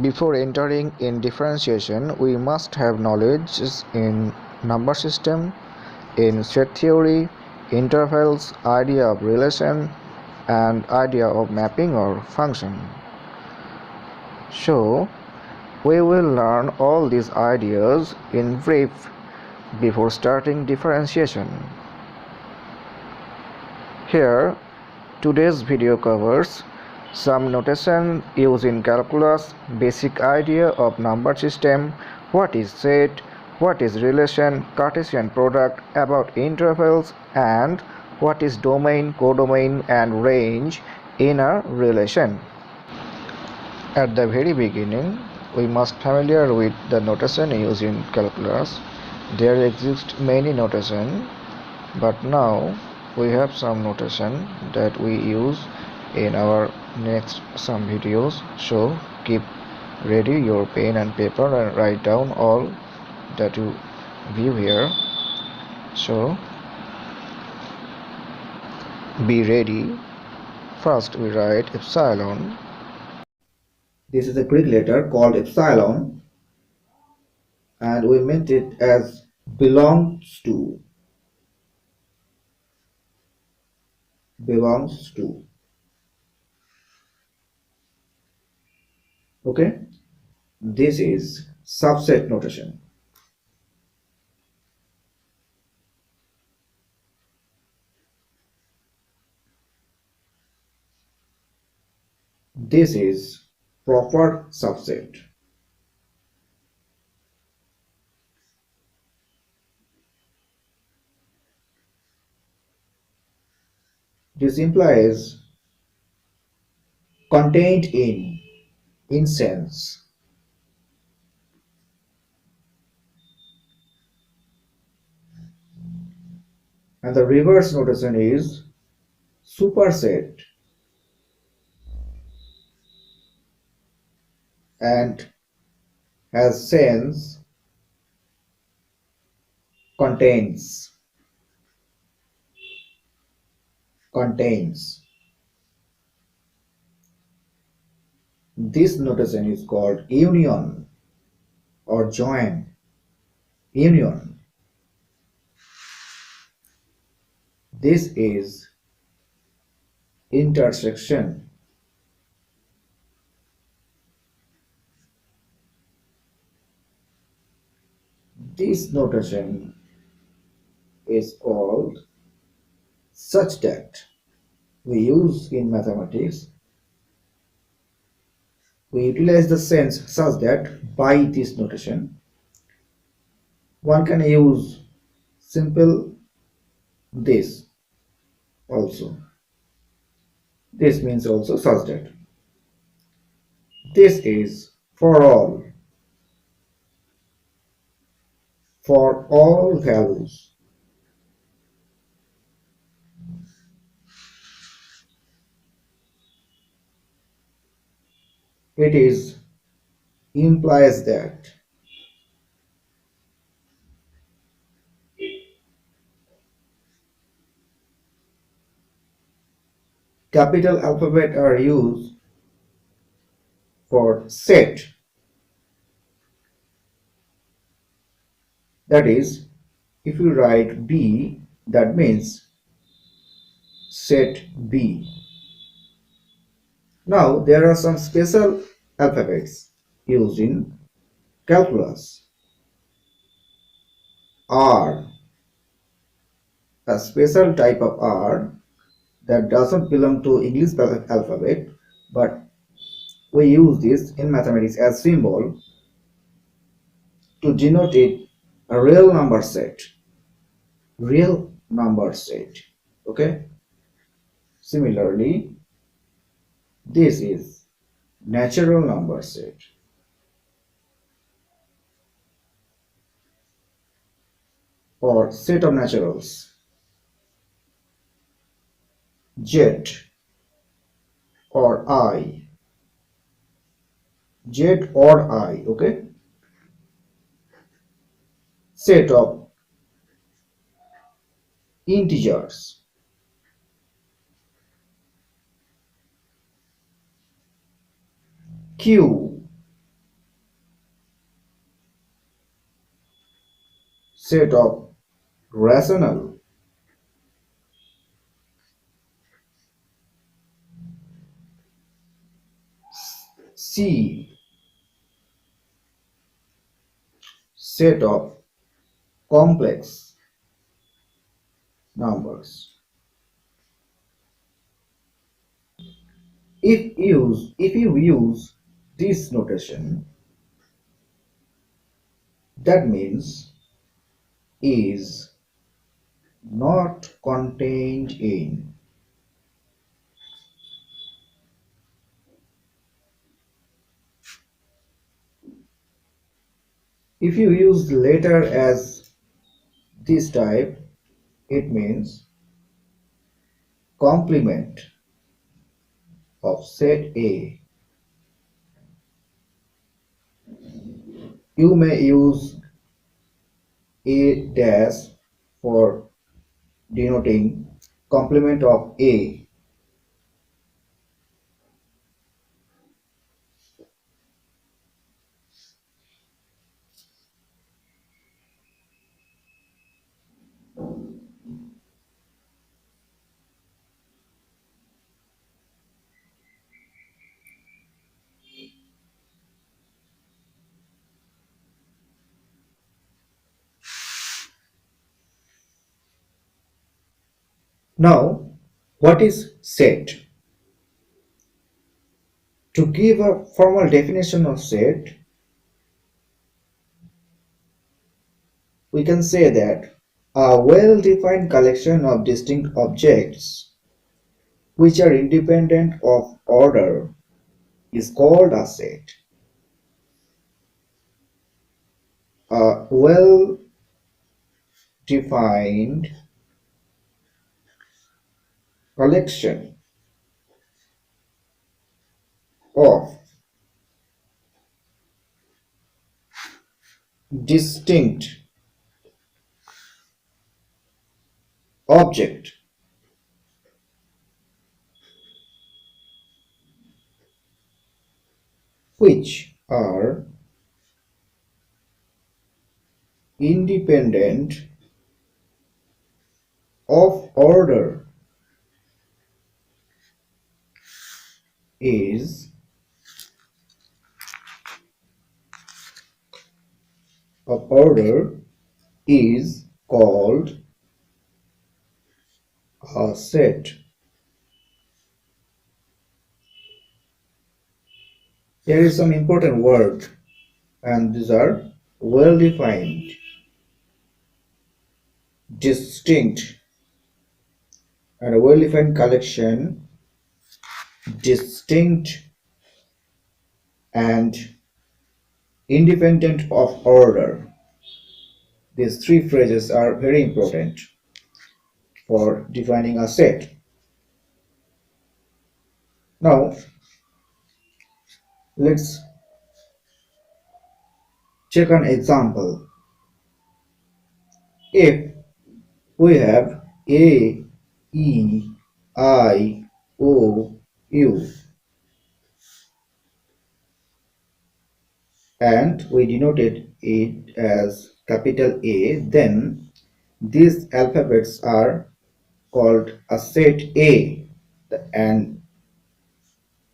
Before entering in differentiation, we must have knowledge in number system, in set theory, intervals, idea of relation, and idea of mapping or function. So, we will learn all these ideas in brief before starting differentiation. Here, today's video covers some notation used in calculus, basic idea of number system, what is set, what is relation, Cartesian product, about intervals, and what is domain, codomain, and range in a relation. At the very beginning, we must familiar with the notation used in calculus. There exist many notation, but now we have some notation that we use in our next some videos. So keep ready your pen and paper and write down all that you view here. So be ready. First we write epsilon. This is a Greek letter called epsilon, and we meant it as belongs to. Okay, this is subset notation. This is proper subset. This implies contained in sense. And the reverse notation is superset and has sense contains. This notation is called union or join. Union. This is intersection. This notation is called such that. We use in mathematics. We utilize the sense such that by this notation one can use simple this also. This means also such that. This is for all values. It is implies that capital alphabet are used for set. That is, if you write B, that means set B. Now there are some special alphabets used in calculus. R, a special type of R that doesn't belong to English alphabet, but we use this in mathematics as symbol to denote it a real number set. Okay. Similarly, this is natural number set. Or set of naturals. Z or I. Okay. Set of integers. Q set of rational C set of complex numbers. If you use this notation, that means is not contained in. If you use the letter as this type, it means complement of set A. You may use A dash for denoting complement of A. Now, what is set? To give a formal definition of set, we can say that a well-defined collection of distinct objects which are independent of order is called a set. A well-defined collection of distinct objects which are independent of order is called a set. Here is some important word, and these are well defined, distinct, and a well defined collection, distinct and independent of order. These three phrases are very important for defining a set. Now, let's check an example. If we have A, E, I, O, U, and we denoted it as capital A, then these alphabets are called a set A, and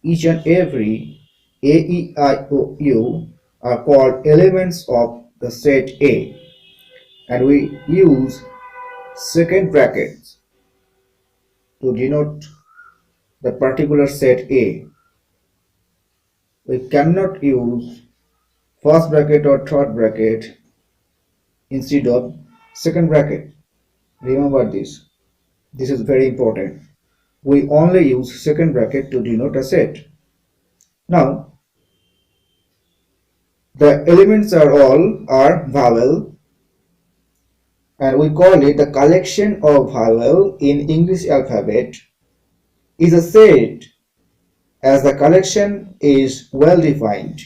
each and every A, E, I, O, U are called elements of the set A, and we use second brackets to denote the particular set A. We cannot use first bracket or third bracket instead of second bracket. Remember this. This is very important. We only use second bracket to denote a set. Now, the elements are vowel, and we call it the collection of vowel in English alphabet is a set as the collection is well defined.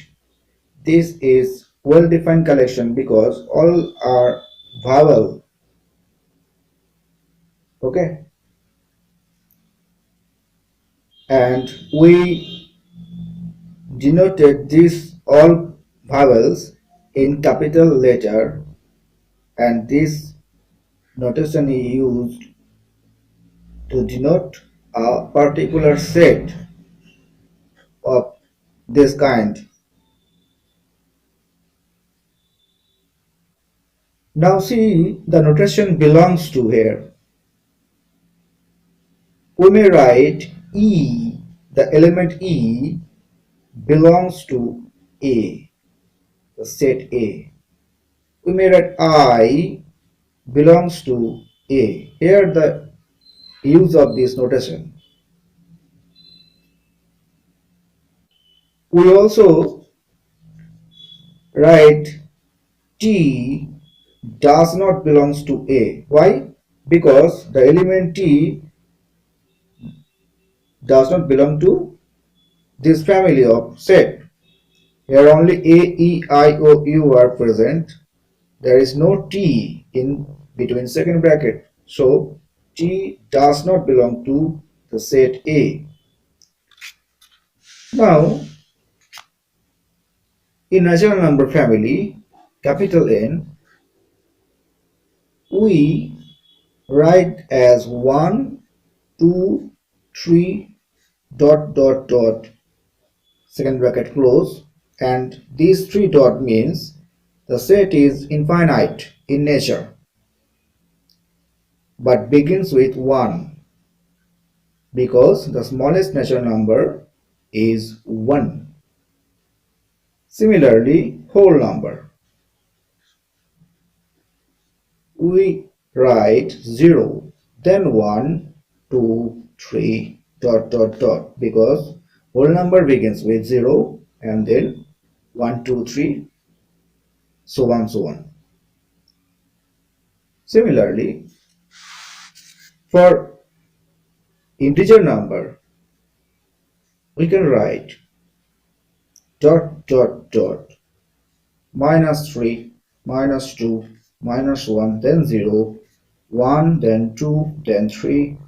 This is well defined collection because all are vowel. Okay, and we denoted these all vowels in capital letter and this notation is used to denote a particular set of this kind. Now see the notation belongs to here. We may write E, the element E belongs to A, the set A. We may write I belongs to A. Here the use of this notation. We also write T does not belongs to A. Why? Because the element T does not belong to this family of set. Here only A, E, I, O, U are present. There is no T in between second bracket. So T does not belong to the set A. Now in natural number family, capital N, we write as 1, 2, 3, dot dot dot, second bracket close, and these three dot means the set is infinite in nature but begins with 1 because the smallest natural number is 1. Similarly, whole number, we write 0, then 1, 2, 3, dot dot dot because whole number begins with 0 and then 1, 2, 3, so on so on. Similarly, for integer number, we can write dot dot dot -3, -2, -1, then 0, 1, then 2, then 3,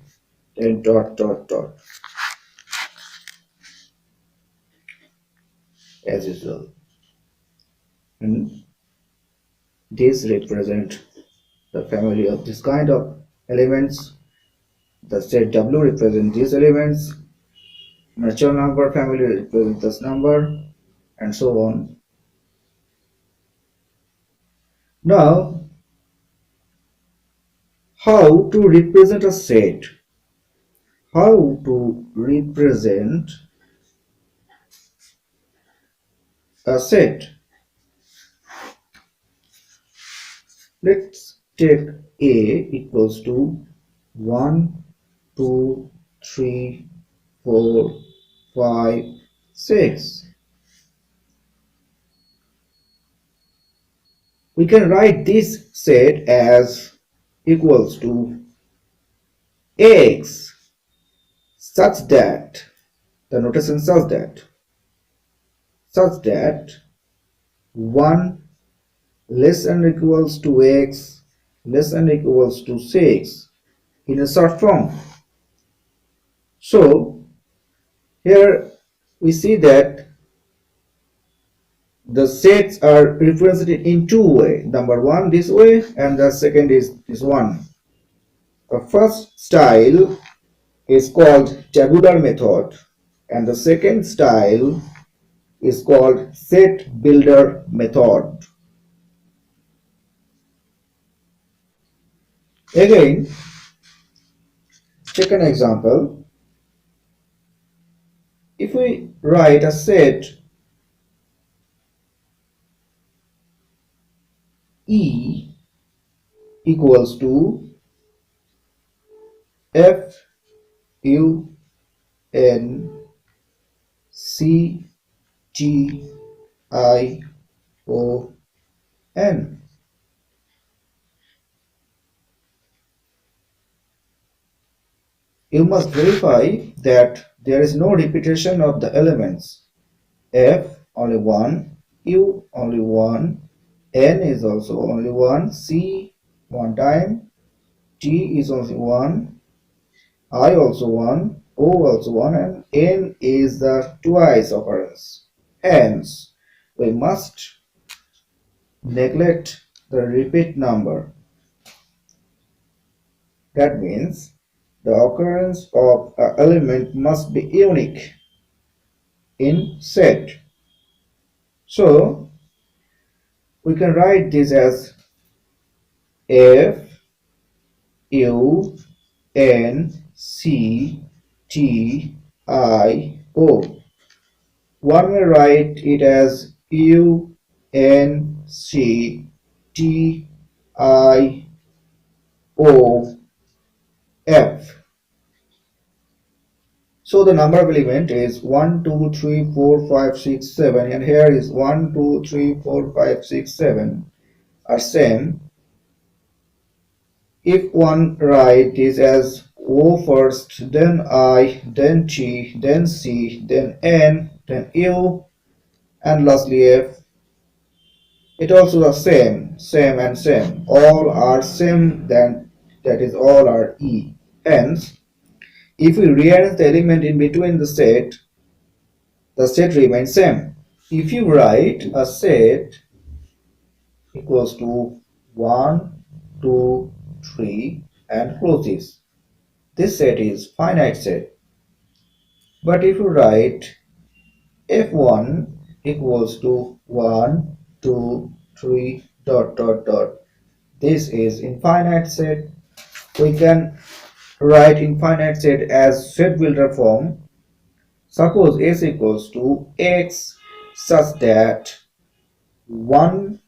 then dot dot dot as usual. And these represent the family of this kind of elements. The set W represents these elements, natural number family represents this number, and so on. Now, how to represent a set? How to represent a set? Let's take A equals to 1, 2, 3, 4, 5, 6. We can write this set as equals to X such that the notation such that 1 less than or equals to X less than or equals to 6 in a short form. So here we see that the sets are represented in two ways. Number one this way and the second is this one. The first style is called Tabular Method and the second style is called Set Builder Method. Again, take an example. If we write a set E equals to F U N C T I O N, you must verify that there is no repetition of the elements. F only one, U only one, N is also only one, C one time, T is also one, I also one, O also one, and N is the twice occurrence. Hence, we must neglect the repeat number. That means the occurrence of an element must be unique in set. So we can write this as F U N C T I O. One may write it as U N C T I O F. So the number of element is 1, 2, 3, 4, 5, 6, 7, and here is 1, 2, 3, 4, 5, 6, 7 are same. If one write this as O first, then I, then T, then C, then N, then U, and lastly F, it also the same and same. All are same, then that is all are E. Hence, if we rearrange the element in between the set remains same. If you write a set equals to 1, 2, 3 and close this set is finite set. But if you write f1 equals to 1, 2, 3 dot dot dot, this is infinite set. We can write infinite set as set builder form. Suppose s equals to x such that 1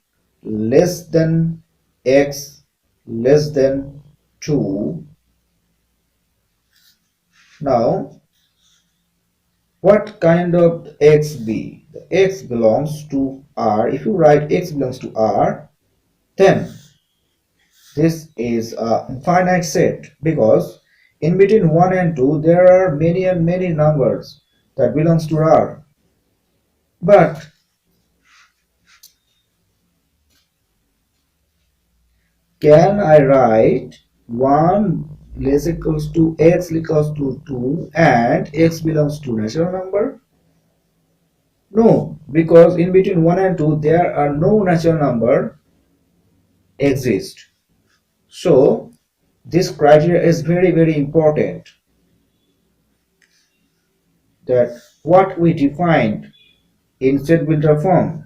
less than x less than 2. Now what kind of x be? The x belongs to R. If you write x belongs to R, then this is an infinite set, because in between 1 and 2 there are many and many numbers that belongs to R. But can I write 1 less equals to x equals to 2 and x belongs to natural number? No, because in between 1 and 2 there are no natural number exist. So this criteria is very important, that what we defined in set builder form.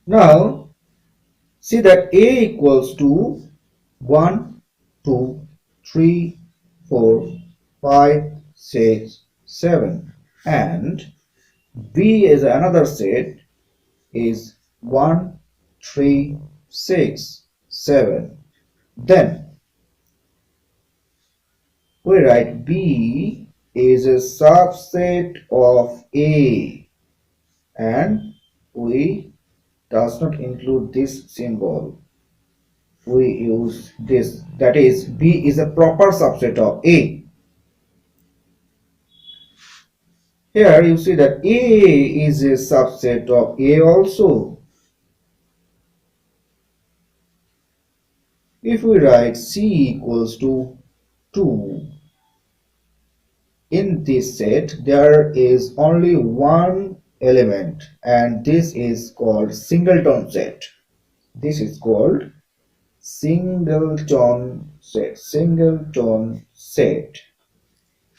Now see that A equals to 1, 2, 3, 4, 5, 6, 7, and B is another set is 1, 3, 6, 7. Then we write B is a subset of A, and we does not include this symbol. We use this, that is B is a proper subset of A. Here you see that A is a subset of A also. If we write C equals to 2, in this set there is only one element, and this is called singleton set. This is called singleton set. Singleton set.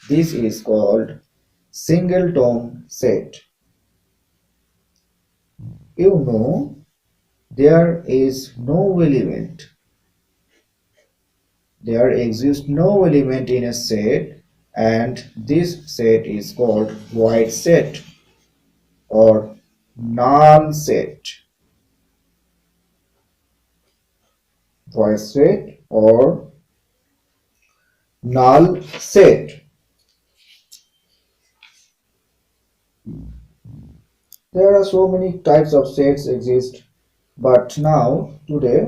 This is called singleton set. You know, there is no element. There exists no element in a set, and this set is called void set or null set. Void set or null set. There are so many types of sets exist, but now today,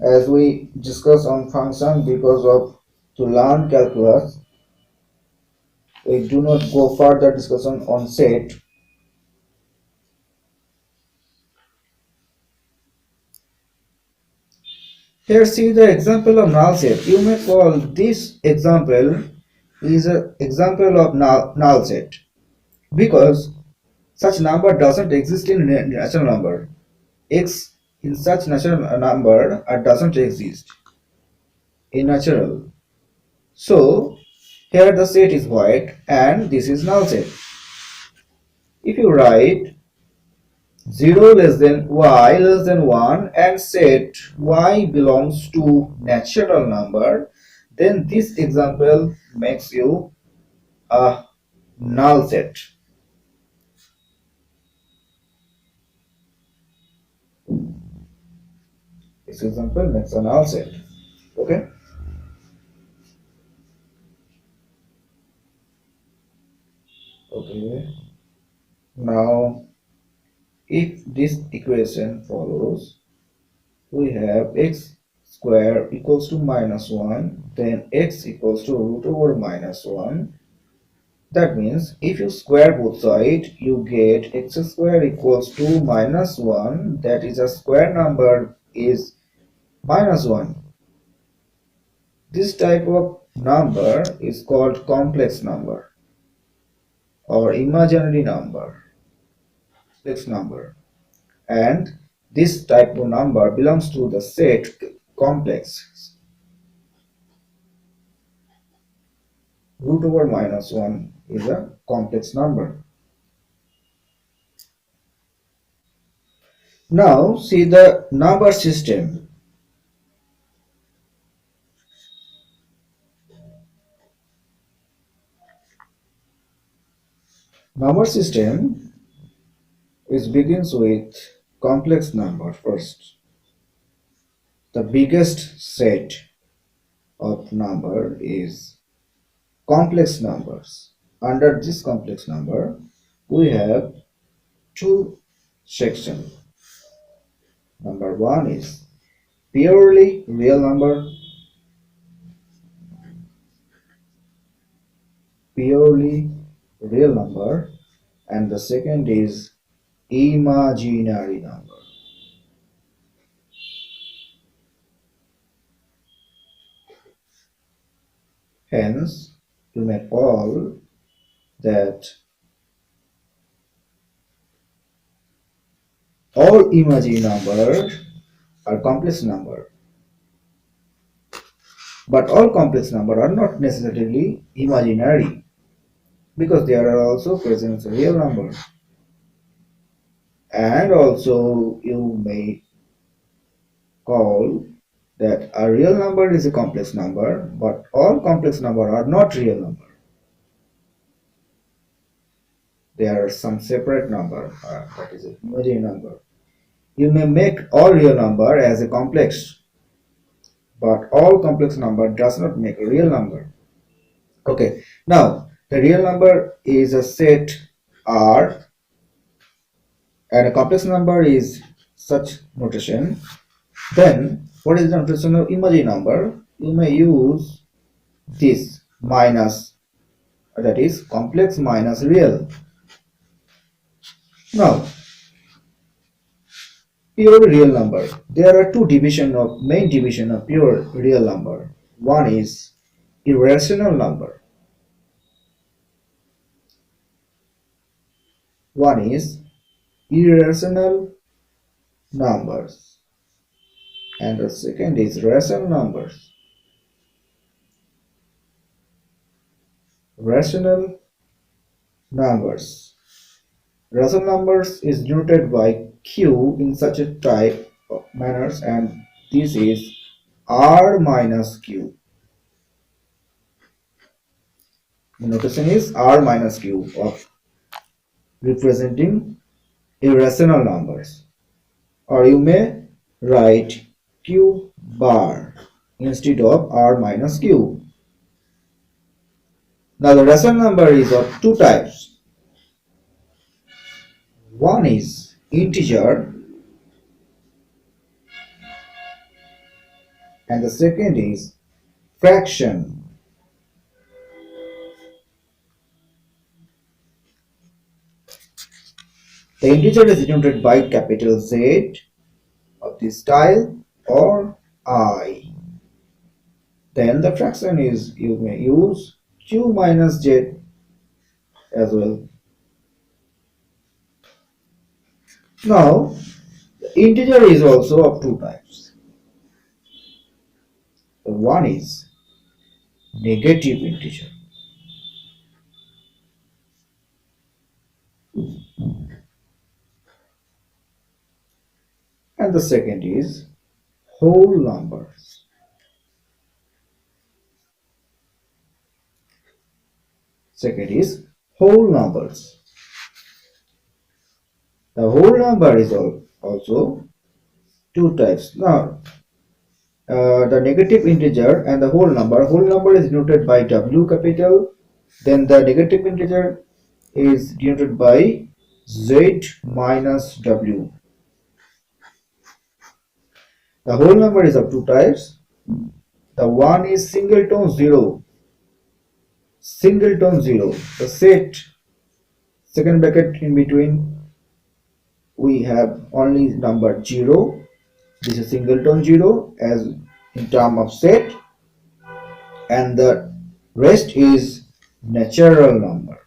as we discuss on function, because of to learn calculus, we do not go further discussion on set. Here see the example of null set. You may call this example is an example of null set, because Such number doesn't exist in natural number. X in such natural number doesn't exist in natural. So here the set is void and this is null set. If you write 0 less than y less than 1 and set y belongs to natural number, then this example makes you a null set. This example makes a null set. Okay. Okay. Now, if this equation follows, we have x square equals to minus 1, then x equals to root over minus 1. That means if you square both sides, you get x square equals to minus 1. That is, a square number is minus 1. This type of number is called complex number or imaginary number, complex number. And this type of number belongs to the set complex. Root over minus 1 is a complex number. Now see the number system. Number system begins with complex number first. The biggest set of number is complex numbers. Under this complex number, we have two sections. Number one is purely real number, and the second is imaginary number. Hence, you may call that all imaginary numbers are complex number, but all complex numbers are not necessarily imaginary, because there are also present real numbers. And also you may call that a real number is a complex number, but all complex numbers are not real number. There are some separate number, that is an imaginary number. You may make all real number as a complex, but all complex number does not make a real number. Okay, now the real number is a set R, and a complex number is such notation. Then what is the notation of imaginary number? You may use this minus, that is complex minus real. Now pure real number, there are two main division of pure real number. One is irrational number, one is irrational numbers, and the second is rational numbers. Rational numbers. Rational numbers is denoted by Q in such a type of manners, and this is R minus Q. The notation is R minus Q of representing irrational numbers, or you may write Q bar instead of R minus Q. Now the rational number is of two types. One is integer and the second is fraction. The integer is denoted by capital Z of this style or I. Then the fraction is, you may use Q minus Z as well. Now, the integer is also of two types. One is negative integer, and the second is whole numbers. Second is whole numbers. The whole number is also two types. Now, the negative integer and the whole number. Whole number is denoted by W capital. Then the negative integer is denoted by Z minus W. The whole number is of two types. The one is singleton zero. Singleton zero. The set second bracket in between we have only number 0. This is singleton 0 as in term of set, and the rest is natural number.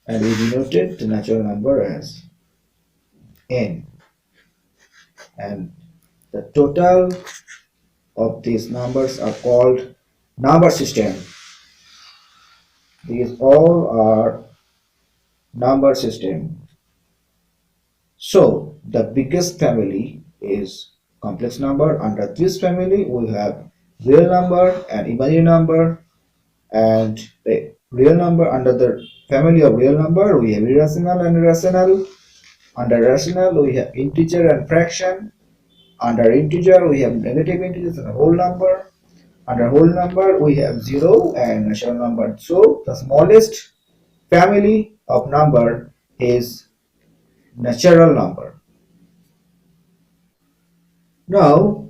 And we denoted the natural number as n, and the total of these numbers are called number system. These all are number system. So the biggest family is complex number. Under this family we have real number and imaginary number, and the real number. Under the family of real number we have irrational and irrational. Under rational we have integer and fraction. Under integer we have negative integers and whole number. Under whole number we have 0 and natural number. So the smallest family of number is natural number. Now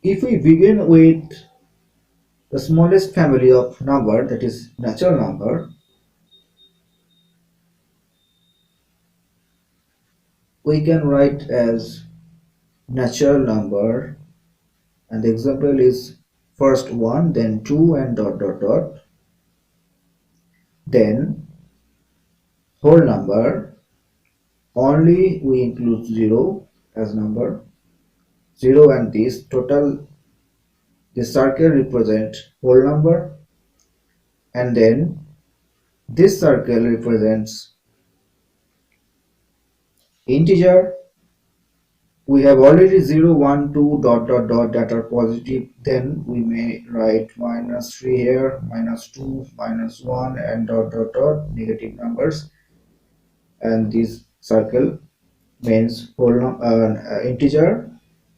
if we begin with the smallest family of number, that is natural number, we can write as natural number, and the example is first 1, then 2, and dot dot dot. Then whole number, only we include 0 as number. 0 and this total, this circle represent whole number, and then this circle represents integer. We have already 0, 1, 2, dot dot dot that are positive. Then we may write minus 3 here, minus 2, minus 1, and dot dot dot negative numbers. And this circle means whole integer.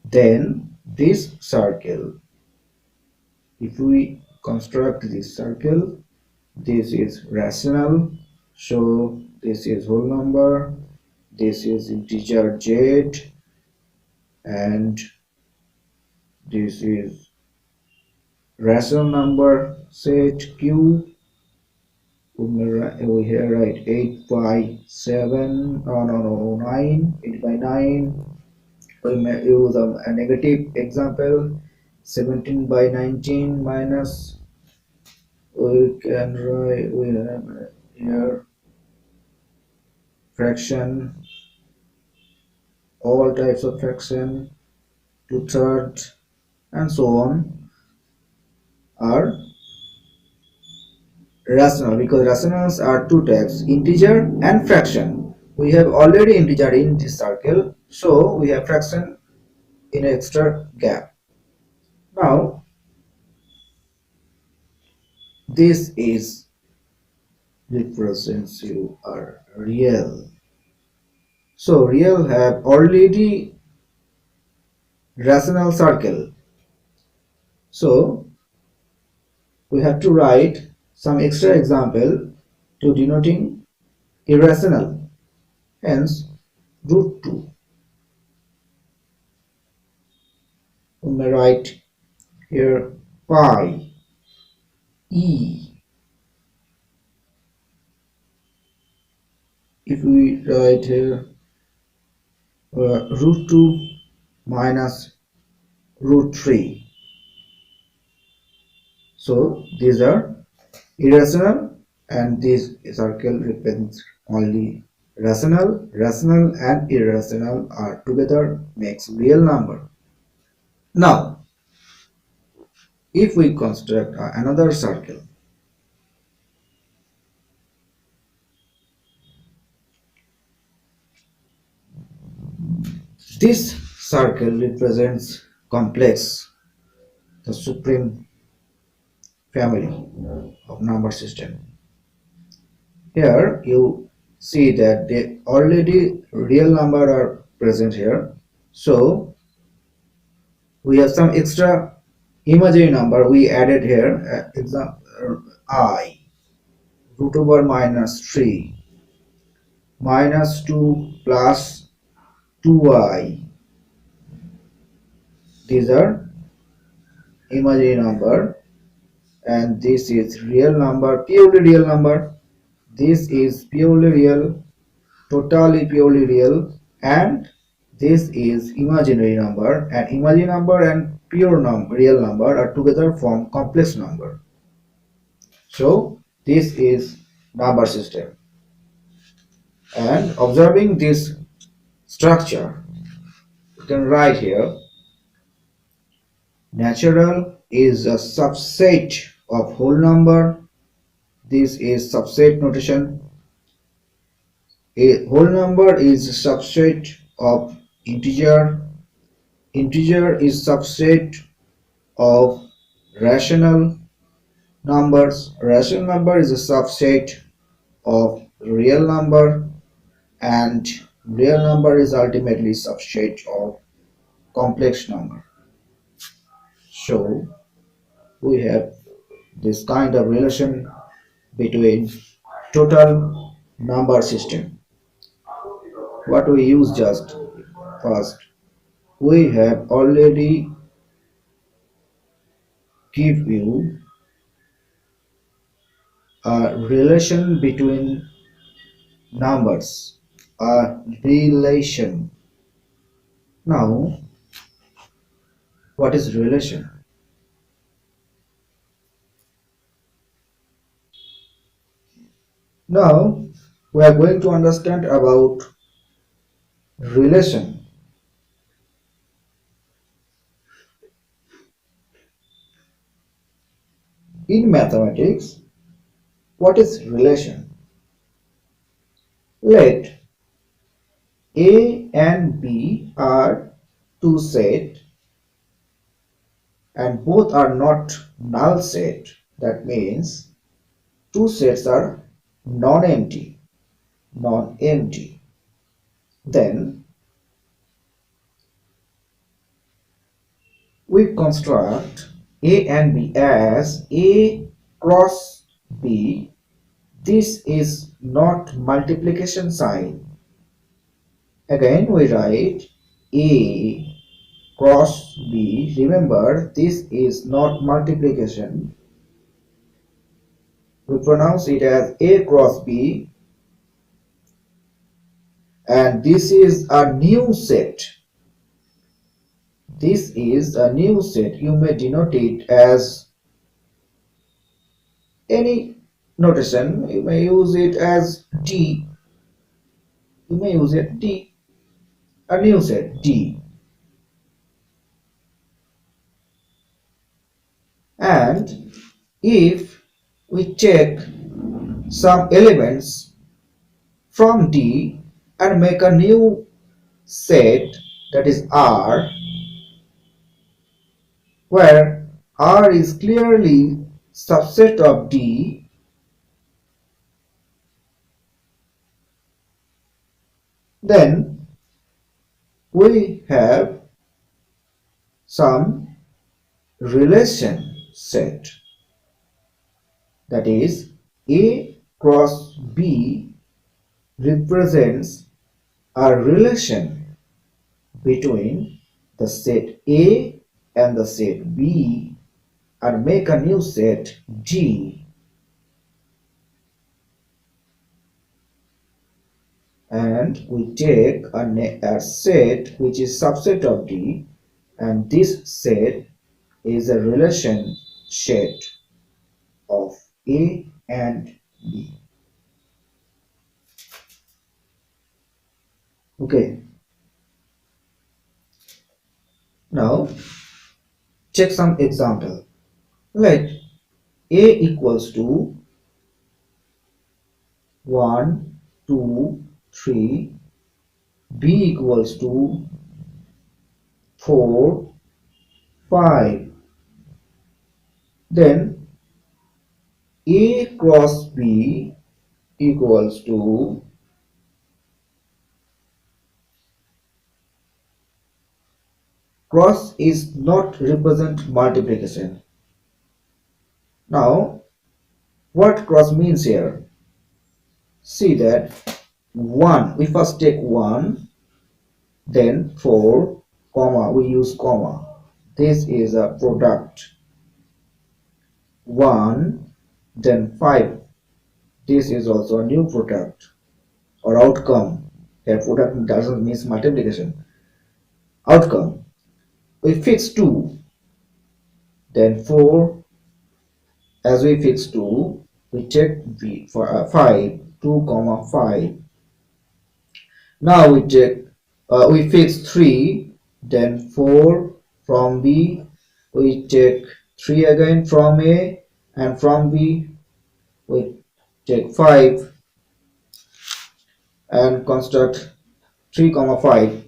Then this circle, if we construct this circle, this is rational. So this is whole number. This is integer z, and this is rational number set q. We here write 8 by 7, no, 9, 8 by 9. We may use a negative example, 17 by 19 minus, we can write, we have here fraction, all types of fraction, 2/3, and so on are rational, because rationals are two types, integer and fraction. We have already integer in this circle, so we have fraction in an extra gap. Now this is represents you are real. So real have already rational circle, so we have to write some extra example to denoting irrational. Hence root 2. We may write here pi e. If we write here root 2 minus root 3. So these are irrational and this circle represents only rational and irrational are together makes real number. Now, if we construct another circle, this circle represents complex, the supreme family of number system. Here you see that the already real number are present here. So we have some extra imaginary number we added here. Example I root over minus 3 minus 2 plus 2I. These are imaginary number and this is real number, purely real number. This is purely real, totally purely real, and this is imaginary number, and imaginary number and pure real number are together form complex number. So this is number system, and observing this structure you can write here natural is a subset of whole number. This is subset notation. A whole number is a subset of integer. Integer is subset of rational numbers. Rational number is a subset of real number, and real number is ultimately subset of complex number. So we have this kind of relation between total number system. What we use just first, we have already give you a relation between numbers, a relation. Now what is relation? Now we are going to understand about relation. In mathematics, what is relation? Let A and B are two sets and both are not null set. That means two sets are non-empty. Then we construct A and B as A cross B. This is not multiplication sign. Again we write A cross B. Remember, this is not multiplication. We pronounce it as A cross B, and this is a new set. This is a new set. You may denote it as any notation. You may use it as D. You may use it D. A new set D. And if we check some elements from D and make a new set, that is R, where R is clearly subset of D, then we have some relation set, that is A cross B represents a relation between the set A and the set B and make a new set G, and we take a set which is subset of D, and this set is a relation set of A and B. Okay. Now check some example. Let A equals to 1, 2, 3. B equals to 4, 5. Then A cross B equals to cross is not represent multiplication. Now what cross means here? See that 1, we first take 1, then 4, comma, we use comma. This is a product. 1, then 5. This is also a new product or outcome. That product doesn't mean multiplication. Outcome. We fix 2, then 4. As we fix 2, we check v for 5, 2 comma 5. Now we check, we fix 3, then 4 from B. We check 3 again from A, and from B we check 5 and construct 3 comma 5.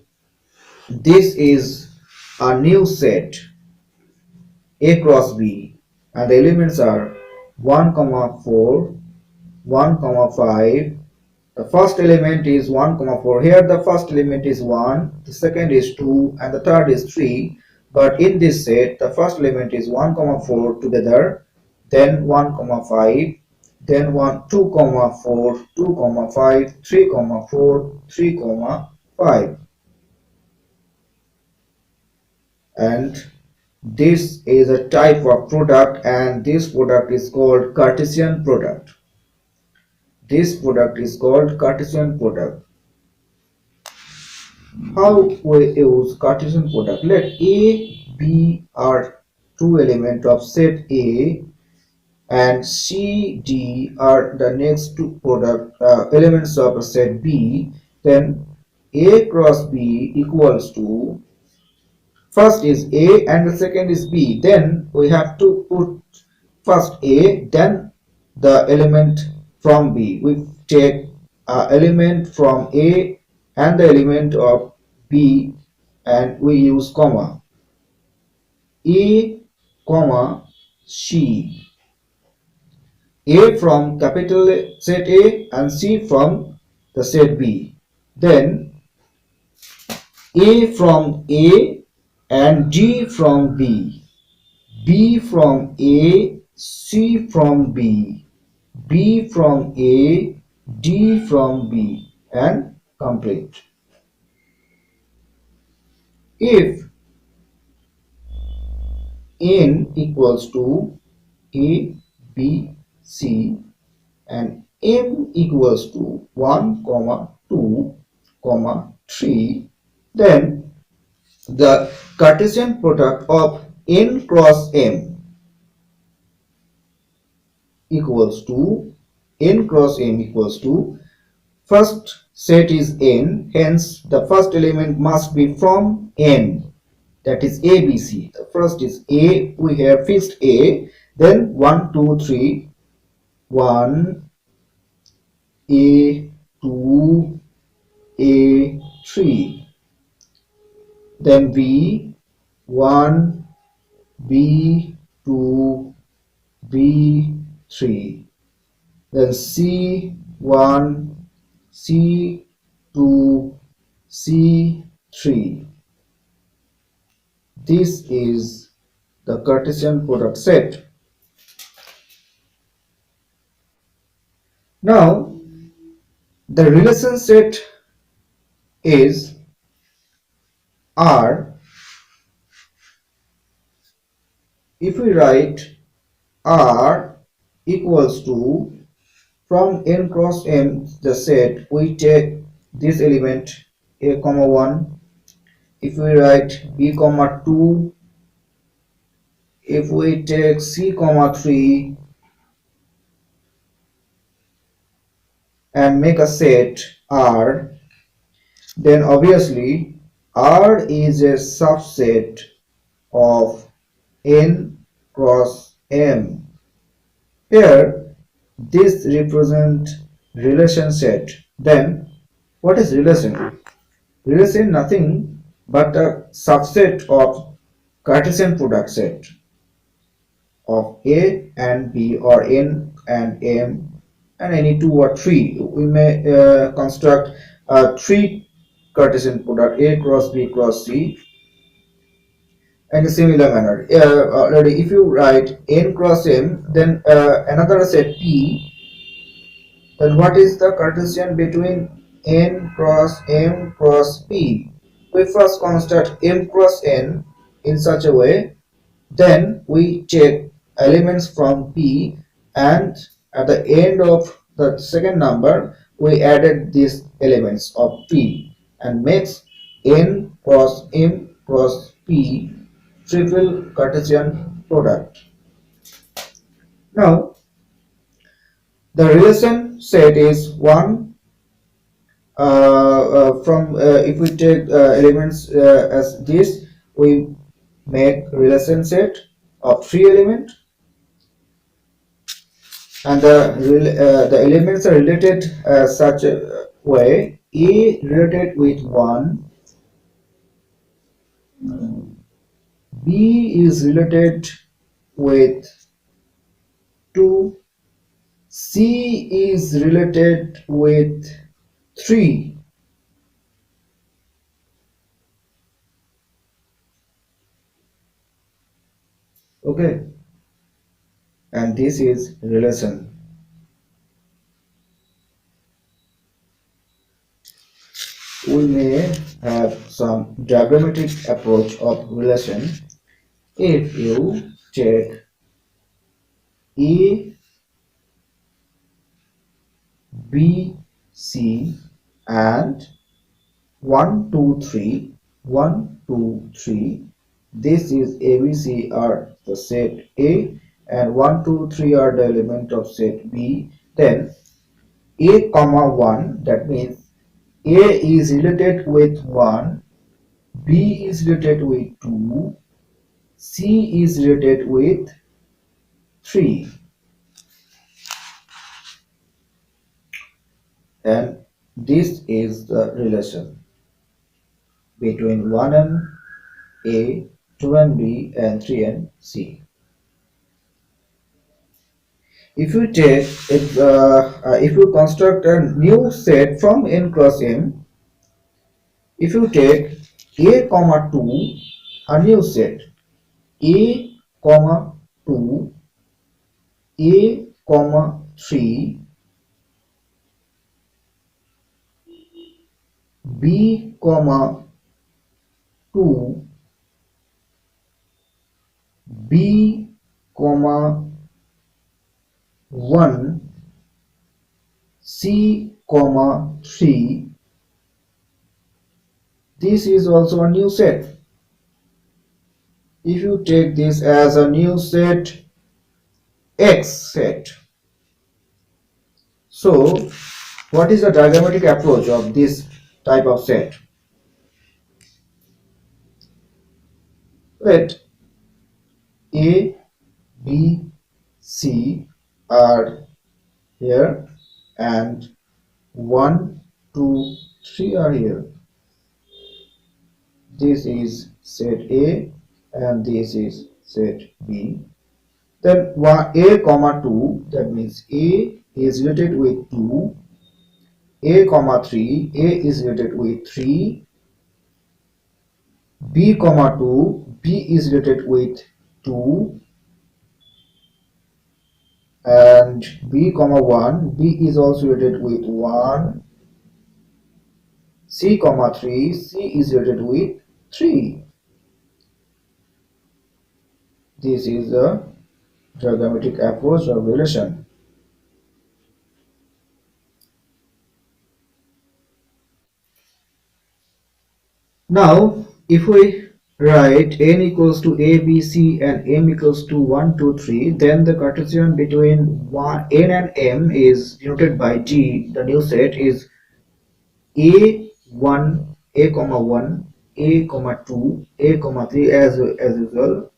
This is a new set A cross B, and the elements are 1 comma 4, 1 comma 5. The first element is 1 comma 4. Here the first element is 1, the second is 2, and the third is 3. But in this set the first element is 1 comma 4 together, then 1 comma 5, then 1 2 comma 4, 2 comma 5, 3 comma 4, 3 comma 5. And this is a type of product, and this product is called Cartesian product. This product is called Cartesian product. How we use Cartesian product? Let A, B are two elements of set A, and C, D are the next two product elements of a set B. Then A cross B equals to, first is A and the second is B. Then we have to put first A, then the element from B. We take element from A and the element of B, and we use comma. A comma C. A from capital set A and C from the set B. Then A from A and D from B. B from A, C from B. B from A, D from B, and complete. If N equals to A, B, C, and M equals to 1, 2, 3, then the Cartesian product of N cross M equals to, N cross M equals to, first set is N, hence the first element must be from N, that is ABC. The first is A, we have fixed A, then 1, 2, 3, 1, A, 2, A, 3, then B, 1, B, 2, B, 3, then C, 1, C, 2, C, 3. This is the Cartesian product set. Now the relation set is R. If we write R equals to, from N cross M the set, we take this element A comma 1. If we write B comma 2, if we take C comma 3, and make a set R, then obviously R is a subset of n cross m. Here this represent relation set. Then what is relation? Relation nothing but a subset of Cartesian product set of A and B or N and M and any two or three. We may construct three Cartesian product A cross B cross C in a similar manner. Already if you write N cross M, then another set P, then what is the Cartesian between N cross M cross P? We first construct M cross N in such a way, then we check elements from P, and at the end of the second number we added these elements of P and makes N cross M cross P triple Cartesian product. Now the relation set is 1 from if we take elements as this, we make relation set of 3 elements, and the elements are related such a way: A related with 1, B is related with 2, C is related with 3. Okay, and this is relation. We may have some diagrammatic approach of relation. If you check A, B, C and 1, 2, 3, 1, 2, 3, this is ABC are the set A and 1, 2, 3 are the element of set B, then A comma 1, that means A is related with 1, B is related with 2, C is related with 3, and this is the relation between 1n A, 2n B and 3n C. If you take if you construct a new set from n cross m, if you take A comma 2, a new set A comma 2, A comma 3, B comma 2, B comma 1, C comma 3, this is also a new set. If you take this as a new set X set, so what is the diagrammatic approach of this type of set? Let A, B, C are here and 1, 2, 3 are here. This is set A and this is set B. Then A comma 2, that means A is related with 2, A comma 3, A is related with 3, B comma 2, B is related with 2, and B comma 1, B is also related with 1, C comma 3, C is related with 3. This is the diagrammatic approach of relation. Now if we write n equals to a, b, c and m equals to 1, 2, 3, then the Cartesian between n and m is denoted by G. The new set is a1, a comma 1, a comma 2, a comma 3 as usual.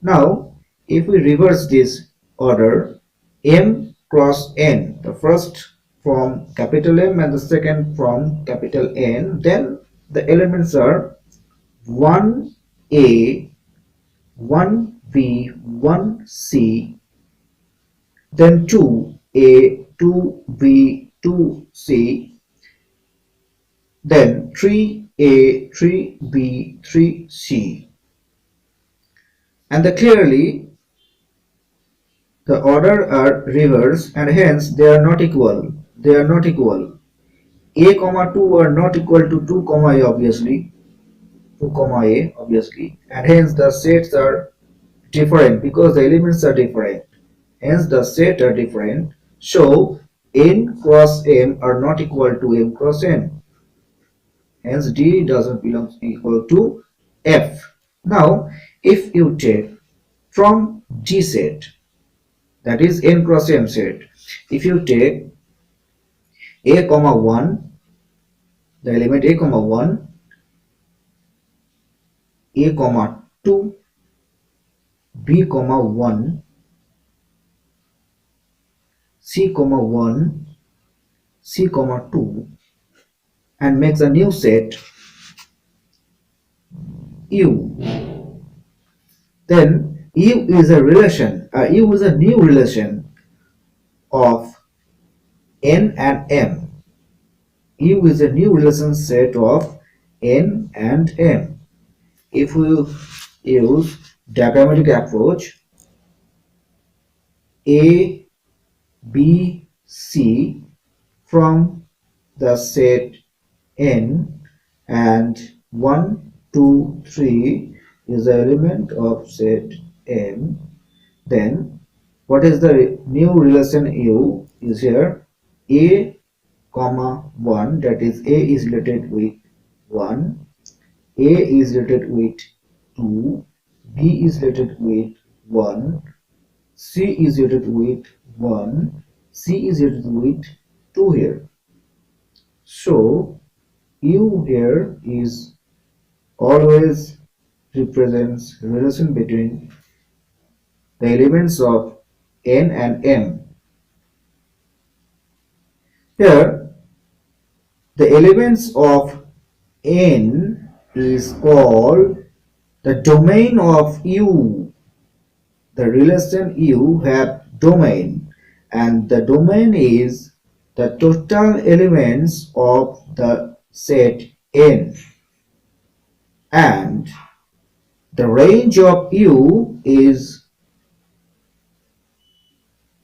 Now, if we reverse this order, m cross n, the first from capital M and the second from capital N, then the elements are 1a, 1b, 1c, then 2a, 2b, 2c, then 3a, 3b, 3c. And clearly the order are reversed and hence they are not equal. They are not equal. A comma 2 are not equal to 2 comma a obviously. 2 comma a obviously, and hence the sets are different because the elements are different. Hence the set are different. So n cross m are not equal to m cross n. Hence D doesn't belong equal to F. Now if you take from G set, that is n cross m set, if you take a comma 1, the element a comma 1, a comma 2, b comma 1, c comma 1, c comma 2, and makes a new set u, then u is a relation, u is a new relation of n and m. U is a new relation set of n and m. If we use diagrammatic approach, a, b, c from the set n and 1, 2, 3 is the element of set m, then what is the new relation u is here a comma 1, that is a is related with 1, a is related with 2, b is related with 1, c is related with 1, c is related with 2 here. So u here is always represents relation between the elements of n and m. Here the elements of n is called the domain of u. The relation u have domain, and the domain is the total elements of the set n, and the range of u is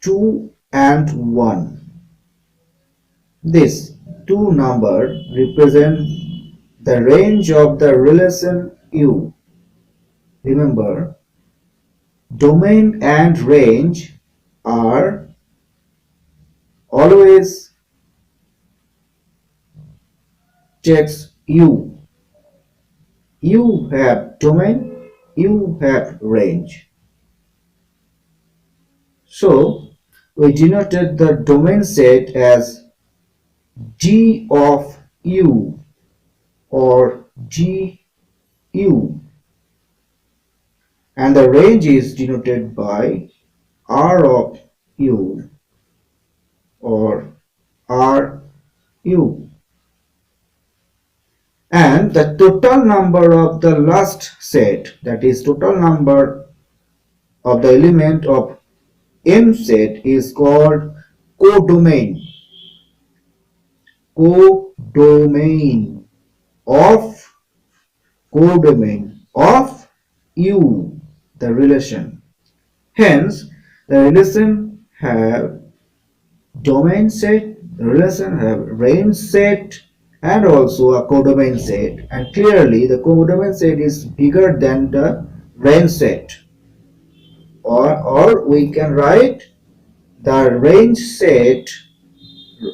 2 and 1. This two number represent the range of the relation u. Remember, domain and range are always checks u. You have domain, you have range. So we denoted the domain set as G of u or GU, and the range is denoted by R of u or RU, and the total number of the last set, that is total number of the element of M set, is called codomain. Codomain of codomain of U, the relation. Hence, the relation have domain set, the relation have range set, and also a codomain set. And clearly, the codomain set is bigger than the range set. Or we can write the range set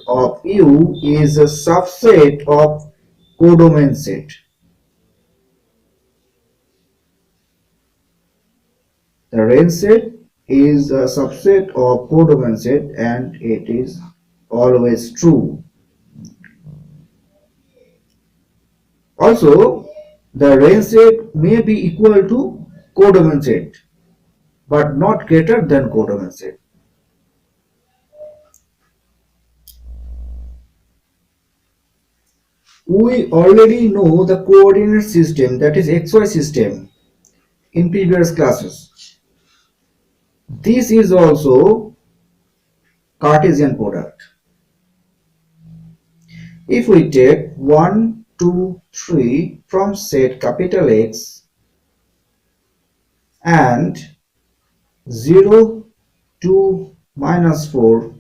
of U is a subset of codomain set. The range set is a subset of codomain set and it is always true. Also, the range set may be equal to codomain set but not greater than codomain set. We already know the coordinate system, that is XY system, in previous classes. This is also Cartesian product. If we take 1, 2, 3 from set capital X and 0, 2, minus 4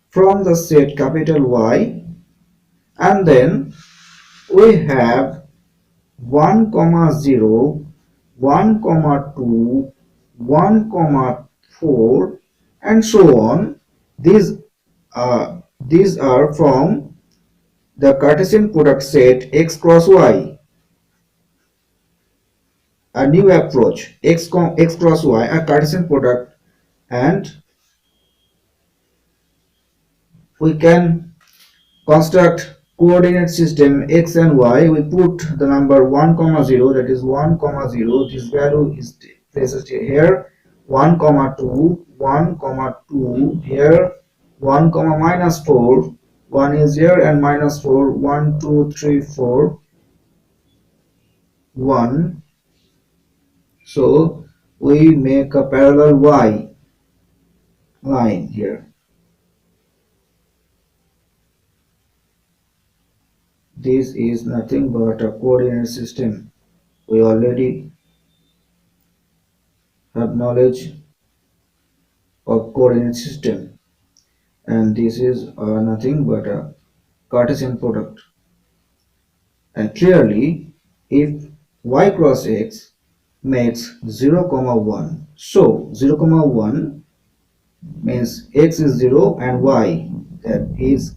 from the set capital Y, and then we have 1, 0, 1, 2, 1, 4 and so on. These are from the Cartesian product set X cross Y. A new approach, X cross Y, a Cartesian product, and we can construct coordinate system X and Y. We put the number 1, 0, that is 1, 0, this value is placed here, 1, 2, 1, 2 here, 1, minus 4, 1 is here, and minus 4, 1, 2, 3, 4, 1. So we make a parallel Y line here. This is nothing but a coordinate system. We already have knowledge of coordinate system, and this is nothing but a Cartesian product. And clearly, if y cross x makes 0, 1, so 0, 1 means x is 0 and y, that is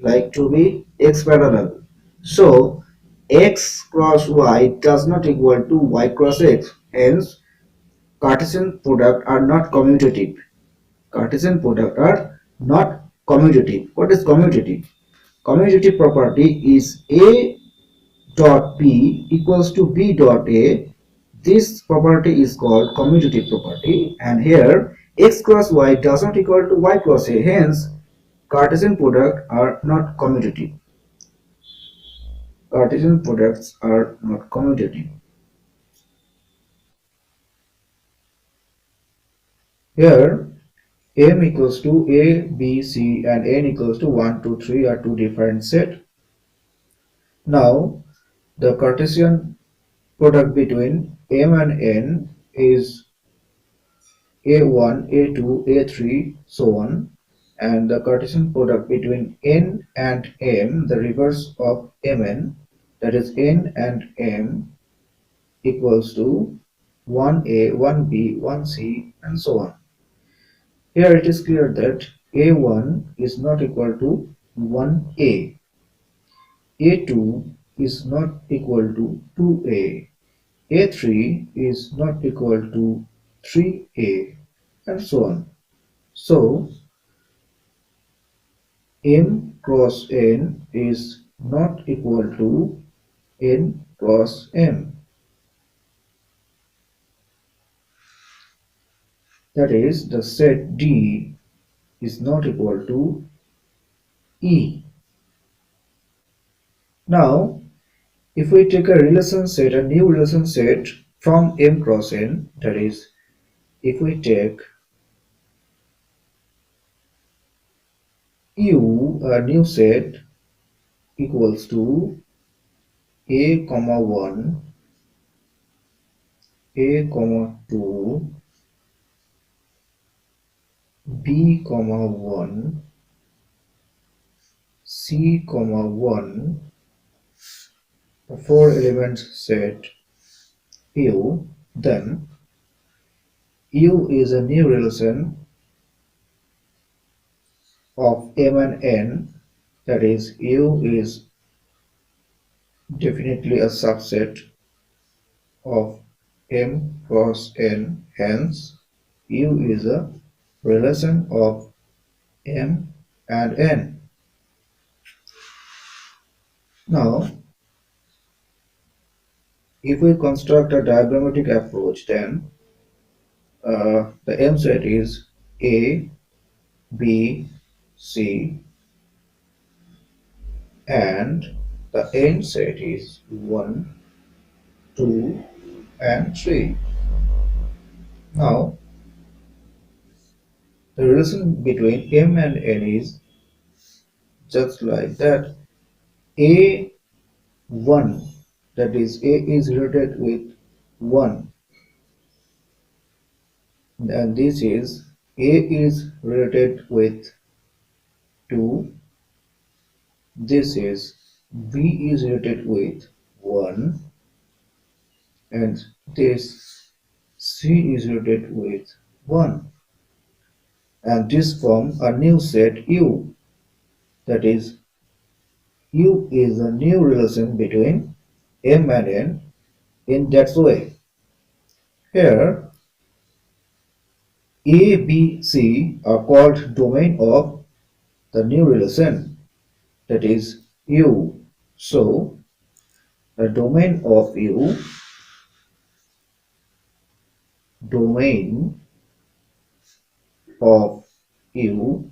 like to be x parallel. So x cross y does not equal to y cross x. Hence, Cartesian product are not commutative. Cartesian product are not commutative. What is commutative? Commutative property is A dot B equals to B dot A. This property is called commutative property, and here x cross y does not equal to y cross A. Hence, Cartesian product are not commutative. Cartesian products are not commutative. Here M equals to A, B, C and N equals to 1, 2, 3 are two different sets. Now the Cartesian product between M and N is A1, A2, A3, so on, and the Cartesian product between N and M, the reverse of Mn, that is N and M, equals to 1A, 1B, 1C and so on. Here it is clear that A1 is not equal to 1A, A2 is not equal to 2A, A3 is not equal to 3A and so on. So M cross N is not equal to N cross M. That is, the set D is not equal to E. Now, if we take a relation set, a new relation set from M cross N, that is, if we take U, a new set equals to A, 1, A, 2, B, 1, C, 1, the four elements set U, then U is a new relation of M and N, that is, U is definitely a subset of m cross n. Hence, U is a relation of m and n. Now, if we construct a diagrammatic approach, then the m set is A, B, C, and the n set is 1, 2, and 3. Now, the relation between m and n is just like that. A1, that is A is related with 1, and this is A is related with 2, this is B is related with 1, and this C is related with 1, and this forms a new set U. That is, U is a new relation between M and N in that way. Here, A, B, C are called domain of the new relation, that is U. So, the domain of U, domain of U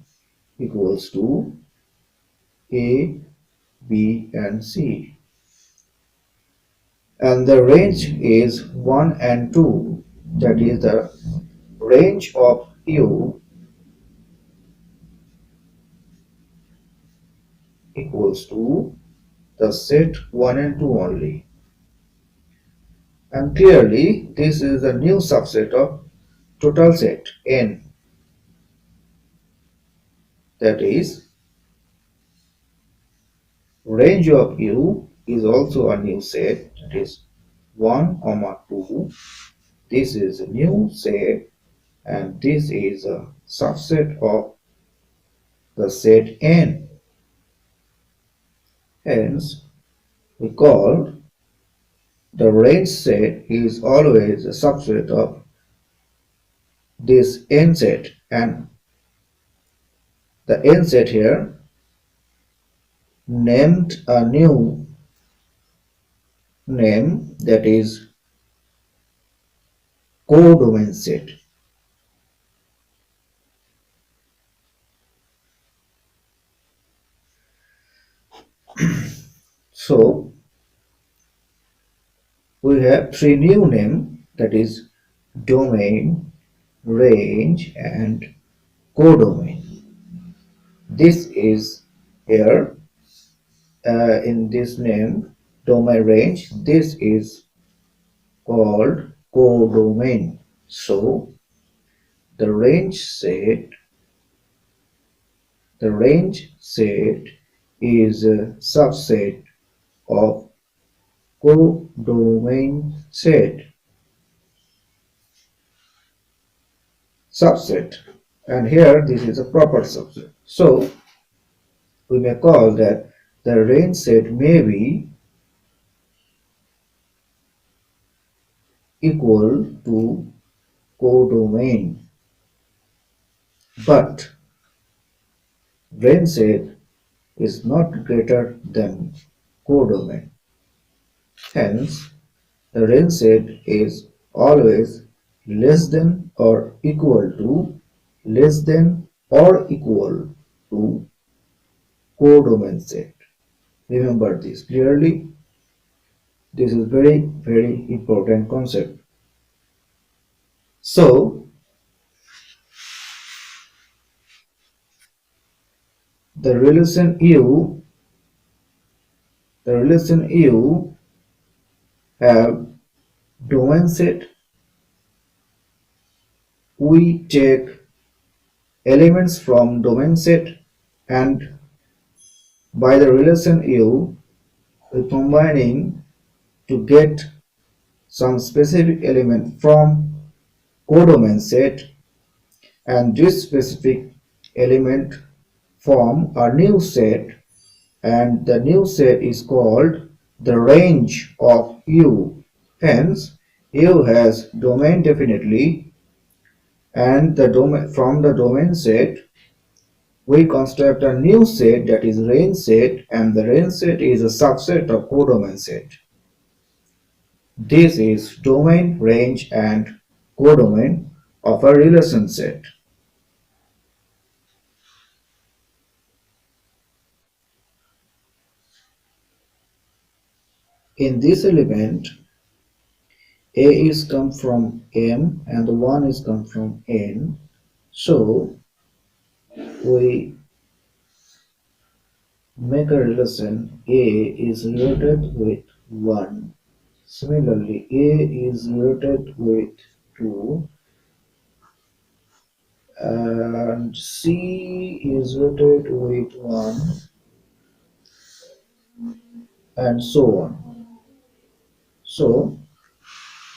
equals to A, B, and C. And the range is 1 and 2, that is the range of U equals to the set 1 and 2 only. And clearly, this is a new subset of total set N. That is, range of U is also a new set, that is 1, 2. This is a new set, and this is a subset of the set N. Hence, we call the range set is always a subset of this N set, and the N set here named a new name, that is codomain set. So we have three new names, that is domain, range, and codomain. This is here in this name, domain range. This is called codomain. So the range set is a subset of codomain set. Subset, and here this is a proper subset. So we may call that the range set may be equal to codomain, but range set is not greater than codomain. Hence, the range set is always less than or equal to codomain set. Remember this clearly. This is very important concept. So, the relation U have domain set. We take elements from domain set, and by the relation U, we combining to get some specific element from codomain set, and this specific element form a new set, and the new set is called the range of U. Hence, U has domain definitely, and from the domain set we construct a new set, that is range set, and the range set is a subset of codomain set. This is domain, range, and codomain of a relation set. In this element, A is come from M and 1 is come from N. So we make a relation A is related with 1. Similarly, A is related with 2 and C is related with 1 and so on. So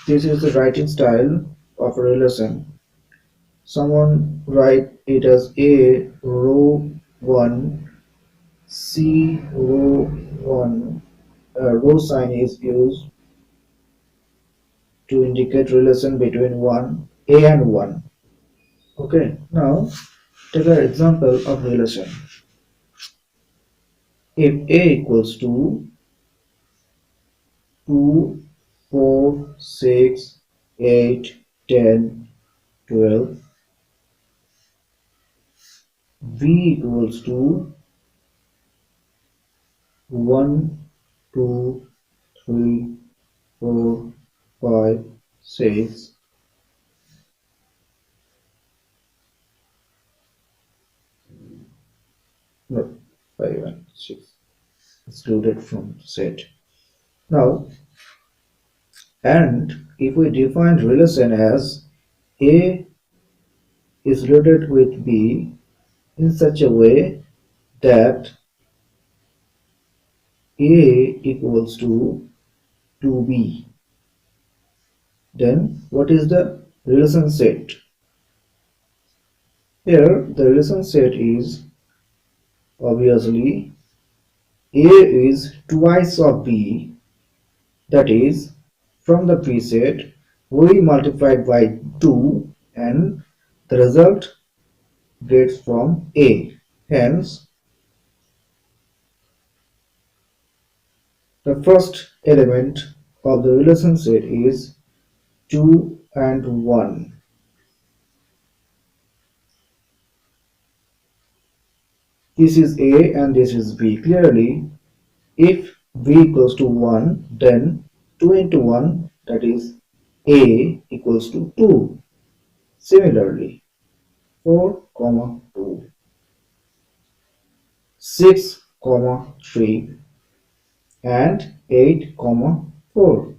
this is the writing style of a relation. Someone write it as A row 1, C row 1. A row sign is used to indicate relation between A and 1. Okay, now take an example of relation. If A equals to 2, 4, 6, 8, 10, 12, B equals to 1, 2, 3, 4, 5, 6, no, 5 and 6 excluded from set. Now, and if we define relation as A is related with B in such a way that A equals to 2B, then what is the relation set? Here the relation set is obviously A is twice of B, that is from the B set we multiplied by 2 and the result gets from A. Hence the first element of the relation set is 2 and 1. This is A and this is B. Clearly, if B equals to 1, then 2 into 1, that is A equals to 2. Similarly, 4, 2, 6, 3, and 8, 4.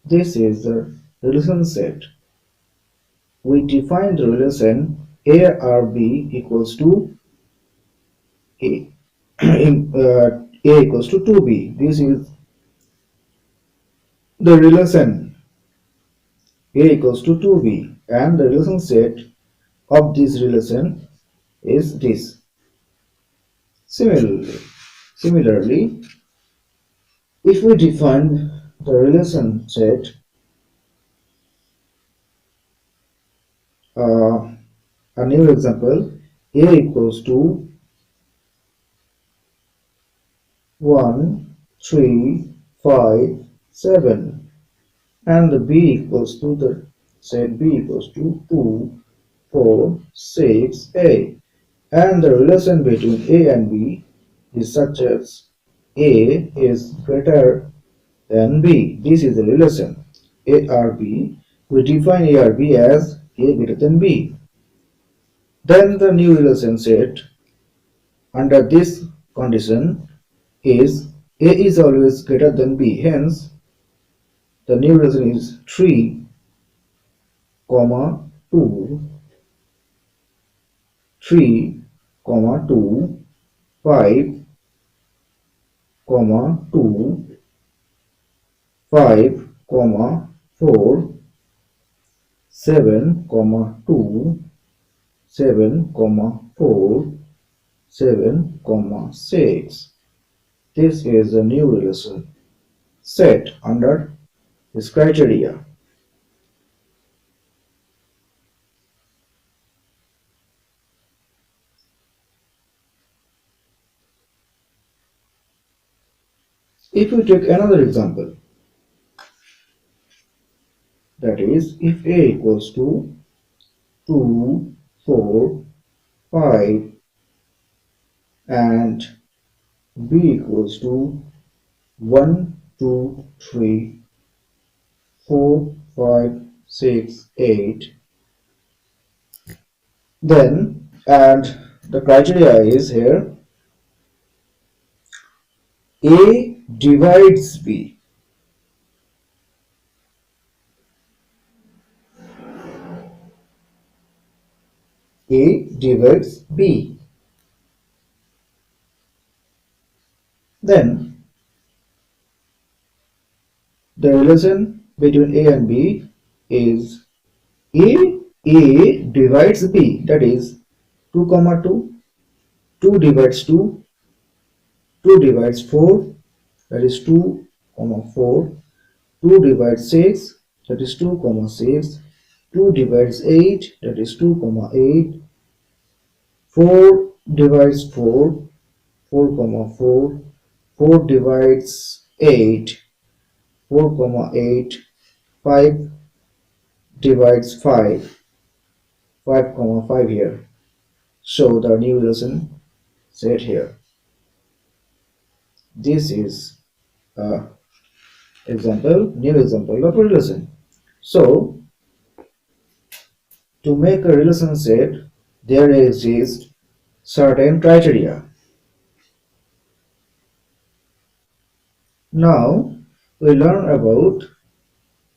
This is the relation set. We define the relation A equals to A. A equals to 2B. This is the relation A equals to 2B, and the relation set of this relation is this. Similarly, if we define the relation set a new example, A equals to 1, 3, 5, 7, and the B equals to the set B equals to 2, 4, 6, 8, and the relation between A and B is such as A is greater than B. This is the relation ARB. We define ARB as A greater than B. Then the new relation set under this condition is A is always greater than B. Hence, the new relation is 3, 2, 3, 2, 5, 2, 5, 4, 7, 2, 7, 4, 7, 6. This is a new relation set under this criteria. If we take another example, that is, if A equals to 2, 4, 5 and B equals to 1, 2, 3, 4, 5, 6, 8, then, and the criteria is here, A divides B. A divides B. Then the relation between A and B is A divides B, that is 2 comma 2, 2 divides 2, 2 divides 4, that is 2 comma 4, 2 divides 6, that is 2 comma 6, 2 divides 8, that is 2 comma 8, 4 divides 4, 4 comma 4, 4 divides 8, 4 comma 8, 5 divides 5, 5 comma 5 here. So the new relation set here. This is a new example of a relation. So to make a relation set, there exist certain criteria. Now we learn about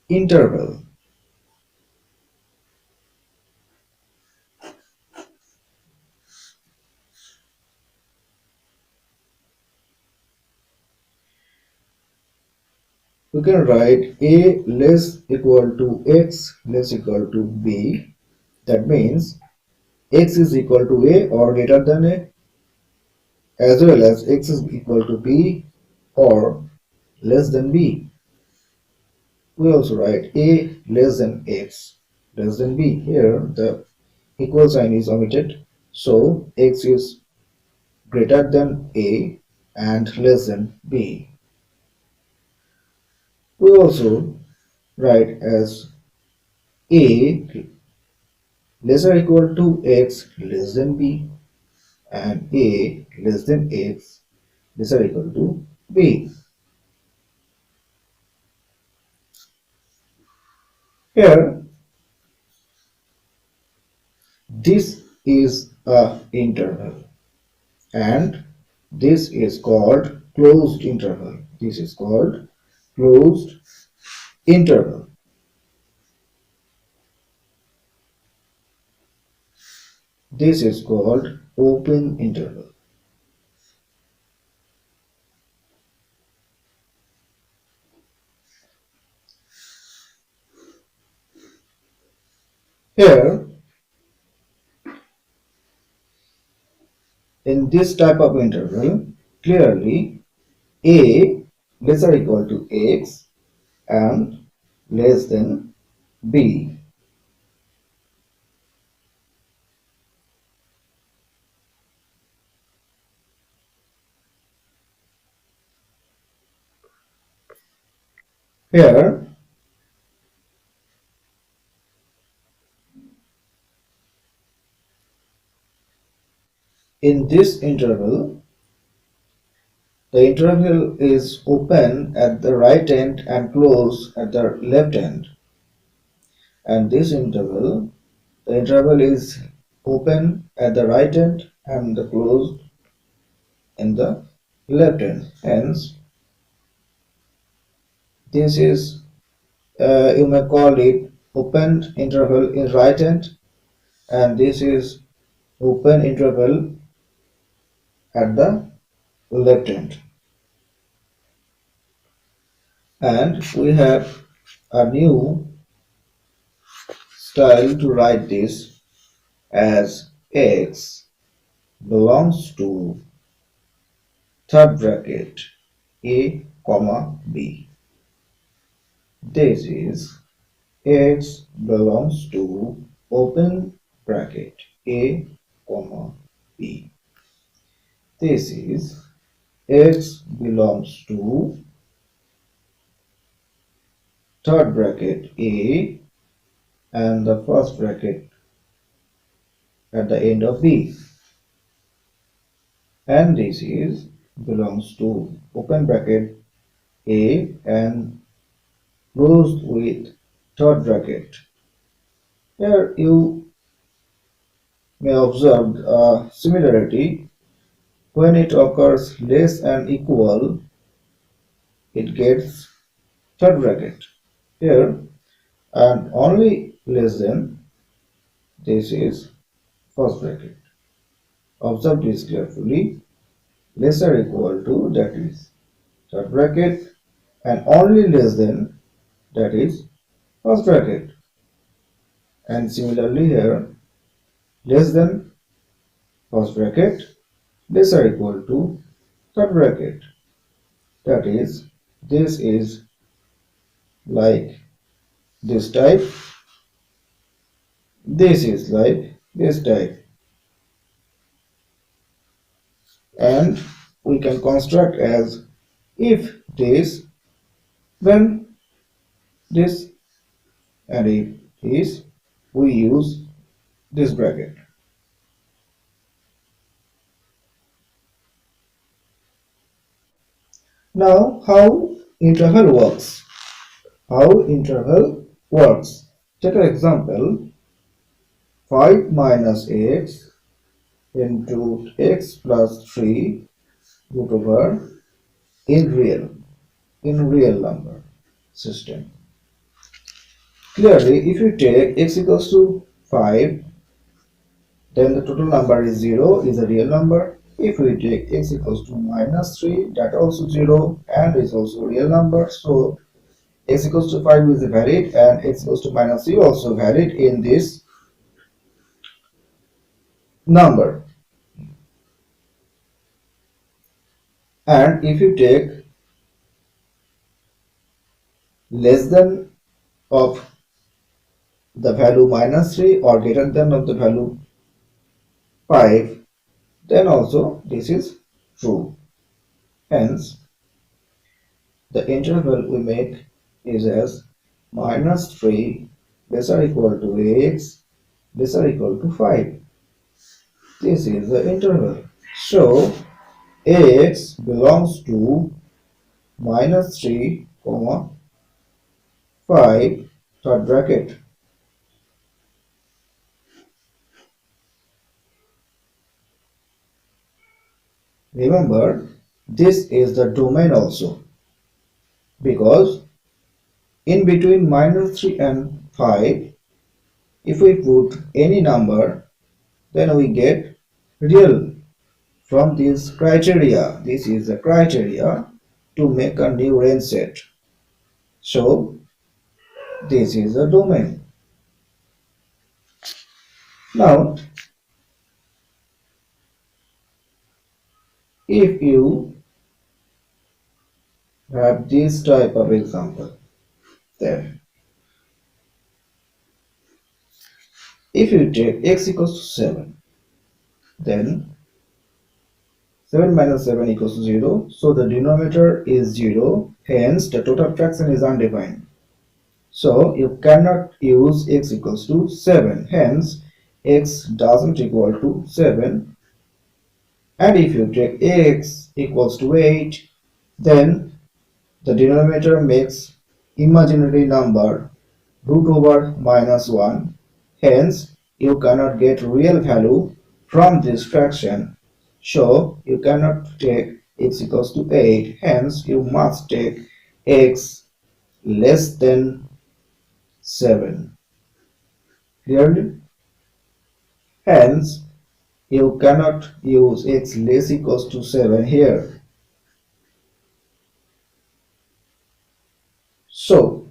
interval. We can write a less equal to x less equal to b. That means x is equal to a or greater than a, as well as x is equal to b or less than b. We also write a less than x less than b. Here the equal sign is omitted, so x is greater than a and less than b. We also write as a lesser equal to x less than b and a less than x lesser equal to b. Here this is a interval and this is called closed interval. This is called closed interval. This is called open interval. Here in this type of interval, clearly a lesser equal to x and less than b. Here in this interval, the interval is open at the right end and closed at the left end. And this interval, the interval is open at the right end and the closed in the left end. Hence, this is you may call it open interval in right end, and this is open interval at the left end. And we have a new style to write this as x belongs to third bracket a comma b. This is x belongs to open bracket a comma b. This is x belongs to third bracket A and the first bracket at the end of B, and this is belongs to open bracket A and closed with third bracket. Here you may observe a similarity. When it occurs less than equal, it gets third bracket. Here, and only less than, this is first bracket. Observe this carefully. Lesser equal to, that is third bracket, and only less than, that is first bracket. And similarly here, less than first bracket, lesser equal to third bracket. That is, this is like this type, this is like this type, and we can construct as if this, then this, and if this, we use this bracket. Now, how interval works? How interval works? Take an example: 5 minus x into x plus 3 root over in real number system. Clearly, if you take x equals to 5, then the total number is 0, is a real number. If we take x equals to minus 3, that also 0 and is also a real number. So x equals to 5 is valid and x equals to minus 3 also valid in this number. And if you take less than of the value minus 3 or greater than of the value 5, then also this is true. Hence, the interval we make is as minus 3 lesser equal to x lesser equal to 5. This is the interval. So, x belongs to minus 3 comma 5 third bracket. Remember, this is the domain also, because in between minus 3 and 5, if we put any number, then we get real from this criteria. This is the criteria to make a new range set. So, this is the domain. Now, if you have this type of example, then if you take x equals to 7, then 7 minus 7 equals to 0. So the denominator is 0, hence the total fraction is undefined. So you cannot use x equals to 7, hence x doesn't equal to 7. And if you take x equals to 8, then the denominator makes imaginary number root over minus 1. Hence, you cannot get real value from this fraction. So, you cannot take x equals to 8. Hence, you must take x less than 7. Clearly? Hence, you cannot use x less equals to 7 here. So,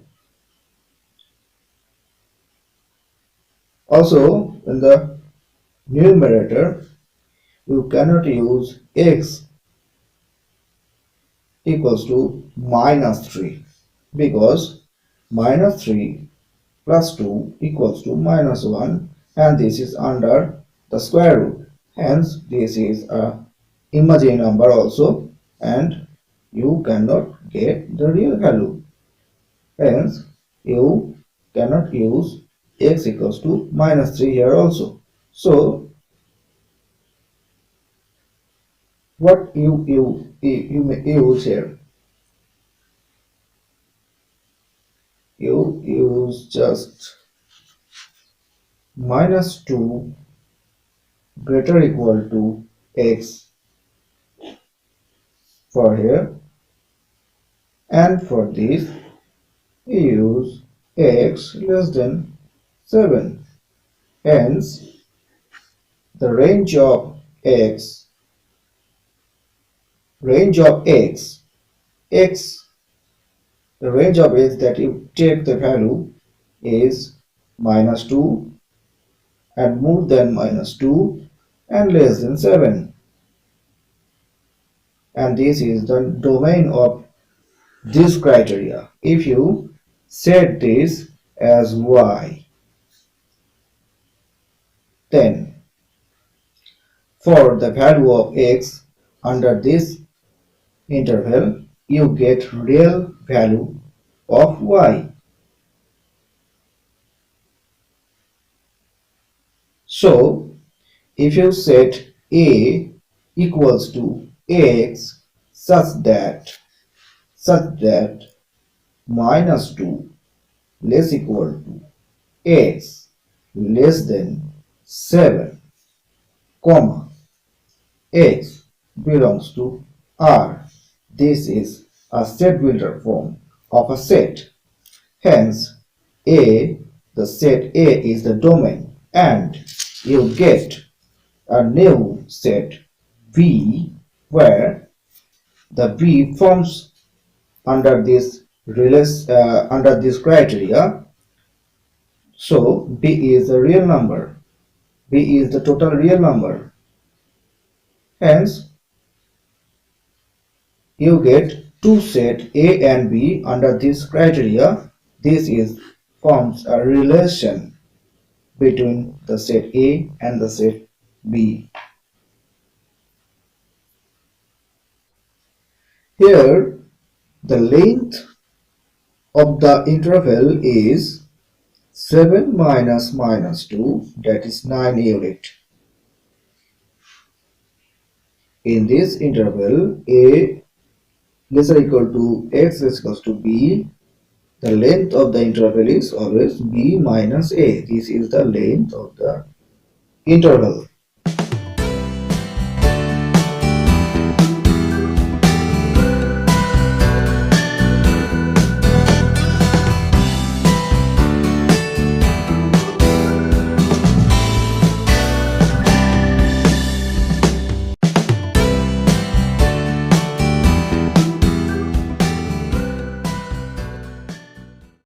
also in the numerator, you cannot use x equals to minus 3, because minus 3 plus 2 equals to minus 1, and this is under the square root. Hence, this is a imaginary number also, and you cannot get the real value. Hence, you cannot use x equals to minus 3 here also. So, what you may use here? You use just minus 2 greater equal to x for here, and for this you use x less than 7. Hence, the range of x, the range of x that you take the value is minus 2 and more than minus 2 and less than 7. And this is the domain of this criteria. If you set this as y, then for the value of x under this interval, you get real value of y. So, if you set a equals to x such that minus 2 less equal to x less than 7, comma, x belongs to R. This is a set builder form of a set. Hence, the set A is the domain, and you get a new set V where the V forms under this criteria. So B is the real number. B is the total real number. Hence, you get two set A and B under this criteria. This forms a relation between the set A and the set B. Here, the length of the interval is 7 minus minus 2, that is 9 unit. In this interval, A less or equal to x is equals to b, the length of the interval is always b minus a. This is the length of the interval.